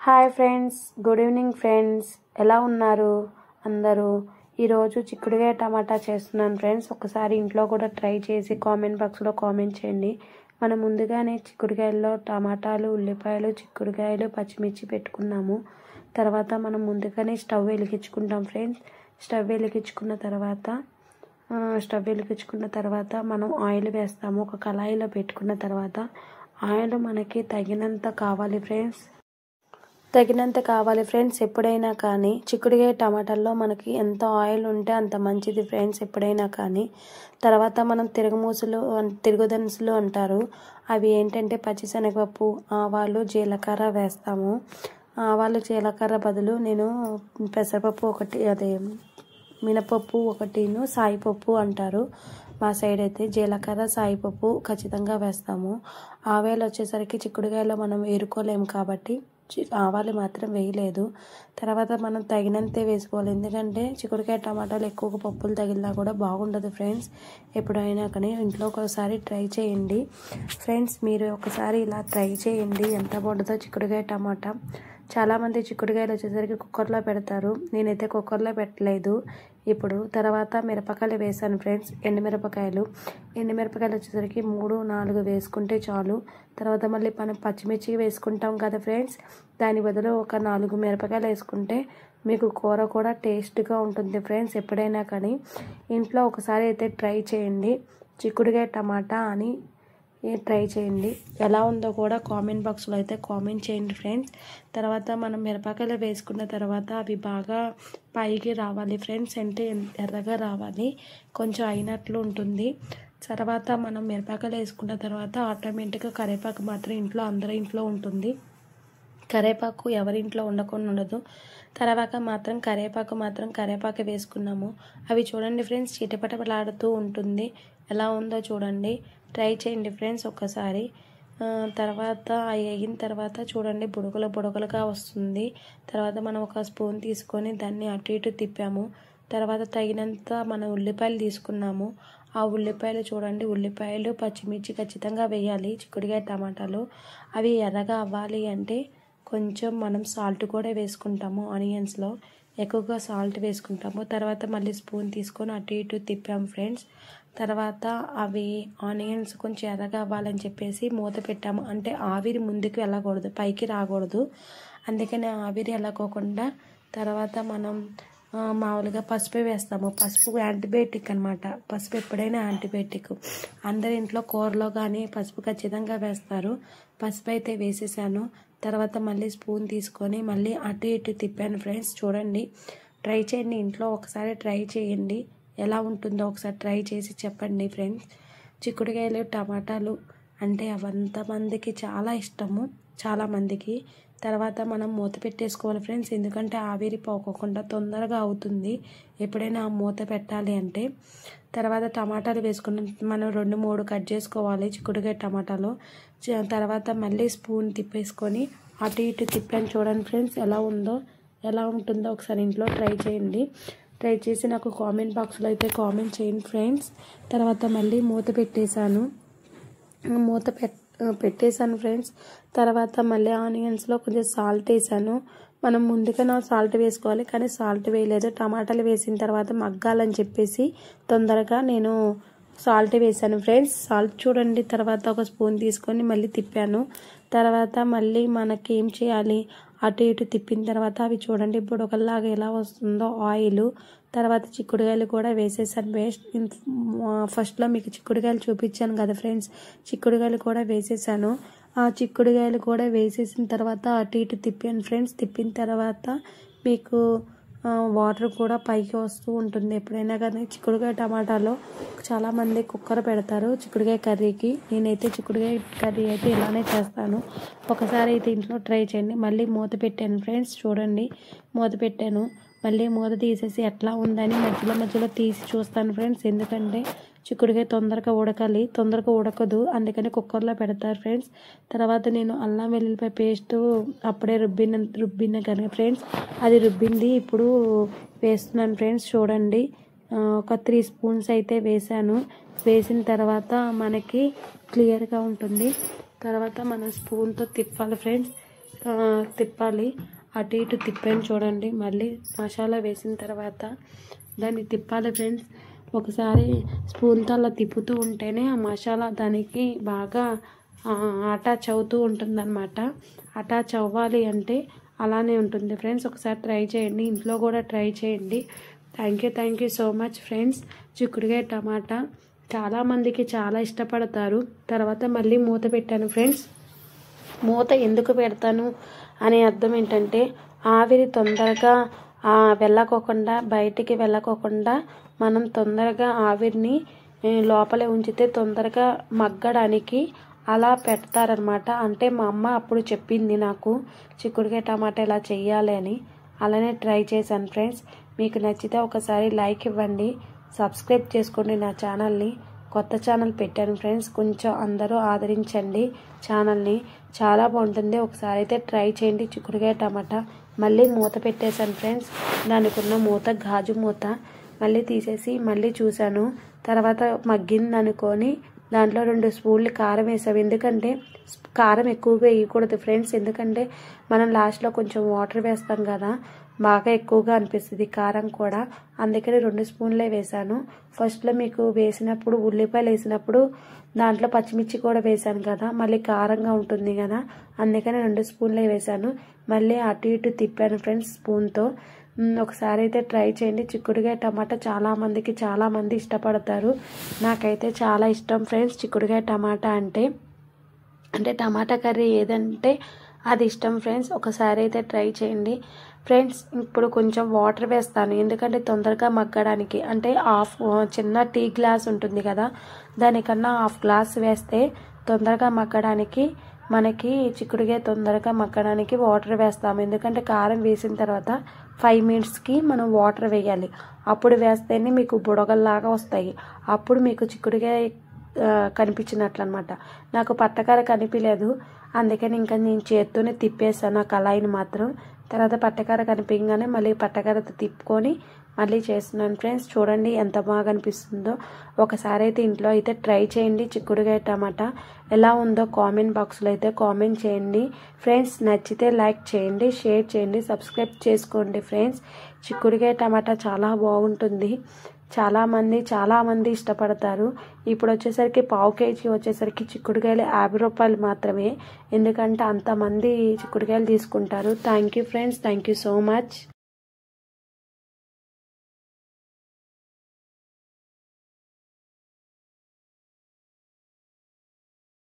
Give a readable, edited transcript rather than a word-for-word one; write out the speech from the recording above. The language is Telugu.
Hi friends, good evening friends. ఎలా ఉన్నారు అందరూ? ఈరోజు చిక్కుడుకాయ టమాటా చేస్తున్నాను ఫ్రెండ్స్. ఒకసారి ఇంట్లో కూడా ట్రై చేసి కామెంట్ బాక్స్లో కామెంట్ చేయండి. మనం ముందుగానే చిక్కుడుకాయల్లో టమాటాలు, ఉల్లిపాయలు, చిక్కుడుకాయలు, పచ్చిమిర్చి పెట్టుకున్నాము. తర్వాత మనం ముందుగానే స్టవ్ వెలిగించుకుంటాం ఫ్రెండ్స్. స్టవ్ వెలిగించుకున్న తర్వాత మనం ఆయిల్ వేస్తాము. ఒక కళాయిలో పెట్టుకున్న తర్వాత ఆయిల్ మనకి తగినంత కావాలి ఫ్రెండ్స్. ఎప్పుడైనా కానీ చిక్కుడుకాయ టమాటాల్లో మనకి ఎంత ఆయిల్ ఉంటే అంత మంచిది ఫ్రెండ్స్. ఎప్పుడైనా కానీ తర్వాత మనం తిరుగుదనుసులు అంటారు. అవి ఏంటంటే పచ్చిశనగపప్పు, ఆవాలు, జీలకర్ర వేస్తాము. ఆవాలు, జీలకర్ర బదులు నేను పెసరపప్పు ఒకటి, మినపప్పు ఒకటిను, సాయిపప్పు అంటారు మా సైడ్ అయితే. జీలకర్ర, సాయిపప్పు ఖచ్చితంగా వేస్తాము. ఆవాలు వచ్చేసరికి చిక్కుడుకాయలో మనం ఏరుకోలేము కాబట్టి ఆవాలు మాత్రం వేయలేదు. తర్వాత మనం తగినంతే వేసుకోవాలి. ఎందుకంటే చిక్కుడుకాయ టమాటాలు ఎక్కువగా పప్పులు తగిలినా కూడా బాగుండదు ఫ్రెండ్స్. ఎప్పుడైనా కానీ ఇంట్లో ఒకసారి ట్రై చేయండి ఫ్రెండ్స్. మీరు ఒకసారి ఇలా ట్రై చేయండి, ఎంత బాగుంటుందో చిక్కుడుకాయ టమాటా. చాలామంది చిక్కుడుకాయలు వచ్చేసరికి కుక్కర్లో పెడతారు. నేనైతే కుక్కర్లో పెట్టలేదు. ఇప్పుడు తర్వాత మిరపకాయలు వేసాను ఫ్రెండ్స్. ఎండుమిరపకాయలు వచ్చేసరికి 3-4 వేసుకుంటే చాలు. తర్వాత మళ్ళీ మనం పచ్చిమిర్చి వేసుకుంటాం కదా ఫ్రెండ్స్. దాని బదులు ఒక 4 మిరపకాయలు వేసుకుంటే మీకు కూర కూడా టేస్ట్గా ఉంటుంది ఫ్రెండ్స్. ఎప్పుడైనా కానీ ఇంట్లో ఒకసారి అయితే ట్రై చేయండి, చిక్కుడుకాయ టమాటా అని ట్రై చేయండి. ఎలా ఉందో కూడా కామెంట్ బాక్స్లో అయితే కామెంట్ చేయండి ఫ్రెండ్స్. తర్వాత మనం మిరపకాయలు వేసుకున్న తర్వాత అవి బాగా పైకి రావాలి ఫ్రెండ్స్. అంటే ఎర్రగా రావాలి, కొంచెం అయినట్లు ఉంటుంది. తర్వాత మనం మిరపకాయలు వేసుకున్న తర్వాత ఆటోమేటిక్గా కరివేపాకు మాత్రం అందరి ఇంట్లో ఉంటుంది. కరివేపాకు ఎవరింట్లో ఉండదు. కరివేపాకు వేసుకున్నాము. అవి చూడండి ఫ్రెండ్స్, చిటపటలాడుతూ ఉంటుంది. ఎలా ఉందో చూడండి, ట్రై చేయండి ఫ్రెండ్స్ ఒక్కసారి. తర్వాత వేగిన తర్వాత చూడండి బుడగలుగా వస్తుంది. తర్వాత మనం ఒక స్పూన్ తీసుకొని దాన్ని అటు ఇటు తిప్పాము. తర్వాత తగినంత మనం ఉల్లిపాయలు తీసుకున్నాము. ఆ ఉల్లిపాయలు చూడండి, ఉల్లిపాయలు, పచ్చిమిర్చి ఖచ్చితంగా వేయాలి చిక్కుడుకాయ టమాటాలు. అవి ఎర్రగా అవ్వాలి అంటే కొంచెం మనం సాల్ట్ కూడా వేసుకుంటాము. ఆనియన్స్లో ఎక్కువగా సాల్ట్ వేసుకుంటాము. తర్వాత మళ్ళీ స్పూన్ తీసుకొని అటు ఇటు తిప్పాము ఫ్రెండ్స్. తర్వాత అవి ఆనియన్స్ కొంచెం ఎర్రగా అవ్వాలని చెప్పేసి మూత పెట్టాము. అంటే ఆవిరి ముందుకు వెళ్ళకూడదు, పైకి రాకూడదు. అందుకని ఆవిరి వెళ్ళకోకుండా తర్వాత మనం మామూలుగా పసుపు వేస్తాము. పసుపు యాంటీబయాటిక్ అనమాట. పసుపు ఎప్పుడైనా యాంటీబయాటిక్. అందరి ఇంట్లో కూరలో కానీ పసుపు ఖచ్చితంగా వేస్తారు. పసుపు అయితే వేసేసాను. తర్వాత మళ్ళీ స్పూన్ తీసుకొని మళ్ళీ అటు ఇటు తిప్పాను ఫ్రెండ్స్. చూడండి, ట్రై చేయండి, ఇంట్లో ఒకసారి ట్రై చేయండి. ఎలా ఉంటుందో ఒకసారి ట్రై చేసి చెప్పండి ఫ్రెండ్స్. చిక్కుడుకాయలు టమాటాలు అంటే అవంతమందికి చాలా ఇష్టము, చాలామందికి. తర్వాత మనం మూత పెట్టేసుకోవాలి ఫ్రెండ్స్. ఎందుకంటే ఆవిరి పోకోకుండా తొందరగా అవుతుంది ఎప్పుడైనా మూత పెట్టాలి అంటే. తర్వాత టమాటాలు వేసుకున్న మనం 2-3 కట్ చేసుకోవాలి చిక్కుడుకాయ టమాటాలు. తర్వాత మళ్ళీ స్పూన్ తిప్పేసుకొని అటు ఇటు తిప్పాను. చూడండి ఫ్రెండ్స్, ఎలా ఉంటుందో ఒకసారి ఇంట్లో ట్రై చేయండి. ట్రై చేసి నాకు కామెంట్ బాక్స్లో అయితే కామెంట్ చేయండి ఫ్రెండ్స్. తర్వాత మళ్ళీ మూత పెట్టేశాను ఫ్రెండ్స్. తర్వాత మళ్ళీ ఆనియన్స్లో కొంచెం సాల్ట్ వేసాను. మనం ముందుగా సాల్ట్ వేసుకోవాలి, కానీ సాల్ట్ వేయలేదు. టమాటాలు వేసిన తర్వాత మగ్గాలని చెప్పేసి తొందరగా నేను సాల్ట్ వేసాను ఫ్రెండ్స్. సాల్ట్ చూడండి, తర్వాత ఒక స్పూన్ తీసుకొని మళ్ళీ తిప్పాను. తర్వాత మళ్ళీ మనకి ఏం చేయాలి, అటు ఇటు తిప్పిన తర్వాత అవి చూడండి ఇప్పుడు ఒకలాగా ఎలా వస్తుందో ఆయిల్. తర్వాత చిక్కుడుకాయలు కూడా వేసేసాను. ఫస్ట్లో మీకు చిక్కుడుకాయలు చూపించాను కదా ఫ్రెండ్స్, చిక్కుడుకాయలు కూడా వేసేసాను. ఆ చిక్కుడుకాయలు కూడా వేసేసిన తర్వాత అటు ఇటు తిప్పాను ఫ్రెండ్స్. తిప్పిన తర్వాత మీకు వాటర్ కూడా పైకి వస్తూ ఉంటుంది. ఎప్పుడైనా కానీ చిక్కుడుకాయ టమాటాలో చాలామంది కుక్కర్ పెడతారు చిక్కుడుకాయ కర్రీకి. నేనైతే చిక్కుడుకాయ కర్రీ అయితే ఇలానే చేస్తాను. ఒకసారి అయితే ఇంట్లో ట్రై చేయండి. మళ్ళీ మూత పెట్టాను ఫ్రెండ్స్. చూడండి, మూత పెట్టాను. మళ్ళీ మూత తీసేసి ఎట్లా ఉందని మధ్యలో తీసి చూస్తాను ఫ్రెండ్స్. ఎందుకంటే చిక్కుడుకాయ తొందరగా ఉడకదు, అందుకని కుక్కర్లో పెడతారు ఫ్రెండ్స్. తర్వాత నేను అల్లం వెల్లుల్లిపాయ పేస్ట్ అప్పుడే రుబ్బిన కనుక ఫ్రెండ్స్, అది రుబ్బింది ఇప్పుడు వేస్తున్నాను ఫ్రెండ్స్. చూడండి, ఒక 3 స్పూన్స్ అయితే వేసాను. వేసిన తర్వాత మనకి క్లియర్గా ఉంటుంది. తర్వాత మనం స్పూన్తో తిప్పాలి ఫ్రెండ్స్. తిప్పాలి. అటు ఇటు తిప్పాను చూడండి. మళ్ళీ మసాలా వేసిన తర్వాత దాన్ని తిప్పాలి ఫ్రెండ్స్. ఒకసారి స్పూన్తో అలా తిప్పుతూ ఉంటేనే ఆ మసాలా దానికి బాగా అటాచ్ అవుతూ ఉంటుందన్నమాట. అటాచ్ అవ్వాలి అంటే అలానే ఉంటుంది ఫ్రెండ్స్. ఒకసారి ట్రై చేయండి, ఇంట్లో కూడా ట్రై చేయండి. Thank you so much friends. చిక్కుడుకాయ టమాటా చాలామందికి చాలా ఇష్టపడతారు. తర్వాత మళ్ళీ మూత పెట్టాను ఫ్రెండ్స్. మూత ఎందుకు పెడతాను అనే అర్థం ఏంటంటే ఆవిరి తొందరగా వెళ్ళకోకుండా బయటికి వెళ్ళకోకుండా మనం తొందరగా ఆవిరిని లోపలే ఉంచితే తొందరగా మగ్గడానికి అలా పెడతారనమాట. అంటే మా అమ్మ అప్పుడు చెప్పింది నాకు చిక్కుడుకాయ టమాటా ఇలా చెయ్యాలి అని. అలానే ట్రై చేశాను ఫ్రెండ్స్. మీకు నచ్చితే ఒకసారి లైక్ ఇవ్వండి, సబ్స్క్రైబ్ చేసుకోండి నా ఛానల్ని. కొత్త ఛానల్ పెట్టాను ఫ్రెండ్స్, కొంచెం అందరూ ఆదరించండి ఛానల్ని. చాలా బాగుంటుంది. ఒకసారి అయితే ట్రై చేయండి చిక్కుడుకాయ టమాటా. మళ్ళీ మూత పెట్టేశాను ఫ్రెండ్స్. దానికి ఉన్న మూత గాజు మూత మళ్ళీ తీసేసి మళ్ళీ చూశాను. తర్వాత మగ్గింది అనుకొని దాంట్లో 2 స్పూన్లు కారం వేసాము. ఎందుకంటే కారం ఎక్కువగా వేయకూడదు ఫ్రెండ్స్, ఎందుకంటే మనం లాస్ట్లో కొంచెం వాటర్ వేస్తాం కదా, బాగా ఎక్కువగా అనిపిస్తుంది కారం కూడా. అందుకని 2 స్పూన్లే వేసాను. ఫస్ట్లో మీకు వేసినప్పుడు ఉల్లిపాయలు వేసినప్పుడు దాంట్లో పచ్చిమిర్చి కూడా వేసాను కదా, మళ్ళీ కారంగా ఉంటుంది కదా, అందుకని 2 స్పూన్లే వేసాను. మళ్ళీ అటు ఇటు తిప్పాను ఫ్రెండ్స్ స్పూన్తో. ఒకసారి అయితే ట్రై చేయండి. చిక్కుడుకాయ టమాటా చాలామంది ఇష్టపడతారు. నాకైతే చాలా ఇష్టం ఫ్రెండ్స్ చిక్కుడుకాయ టమాటా అంటే టమాటా కర్రీ ఏదంటే అది ఇష్టం ఫ్రెండ్స్. ఒకసారి అయితే ట్రై చేయండి ఫ్రెండ్స్. ఇప్పుడు కొంచెం వాటర్ వేస్తాను, ఎందుకంటే తొందరగా మగ్గడానికి. అంటే చిన్న టీ గ్లాస్ ఉంటుంది కదా, దానికన్నా 1/2 గ్లాస్ వేస్తే తొందరగా మగ్గడానికి, మనకి చిక్కుడుకాయ తొందరగా మగ్గడానికి వాటర్ వేస్తాము. ఎందుకంటే కారం వేసిన తర్వాత 5 మినిట్స్కి మనం వాటర్ వేయాలి. అప్పుడు వేస్తేనే మీకు బుడగల్లాగా వస్తాయి. అప్పుడు మీకు చిక్కుడుకాయ కనిపించినట్లు అనమాట. నాకు పట్టకర కనిపించలేదు, అందుకని ఇంకా నేను చేత్తోనే తిప్పేసాను ఆ కళాయిని మాత్రం. తర్వాత పట్టకర కనిపించగానే మళ్ళీ పట్టకరతో తిప్పుకొని మళ్ళీ చేస్తున్నాను ఫ్రెండ్స్. చూడండి ఎంత బాగా అనిపిస్తుందో. ఒకసారి అయితే ఇంట్లో అయితే ట్రై చేయండి చిక్కుడుకాయ టమాటా. ఎలా ఉందో కామెంట్ బాక్స్లో అయితే కామెంట్ చేయండి ఫ్రెండ్స్. నచ్చితే లైక్ చేయండి, షేర్ చేయండి, సబ్స్క్రైబ్ చేసుకోండి ఫ్రెండ్స్. చిక్కుడుకాయ టమాటా చాలా బాగుంటుంది. చాలామంది ఇష్టపడతారు. ఇప్పుడు వచ్చేసరికి 1/2 కేజీ వచ్చేసరికి చిక్కుడుకాయలు 50 రూపాయలు మాత్రమే, ఎందుకంటే అంతమంది చిక్కుడుకాయలు తీసుకుంటారు. Thank you friends. Thank you so much.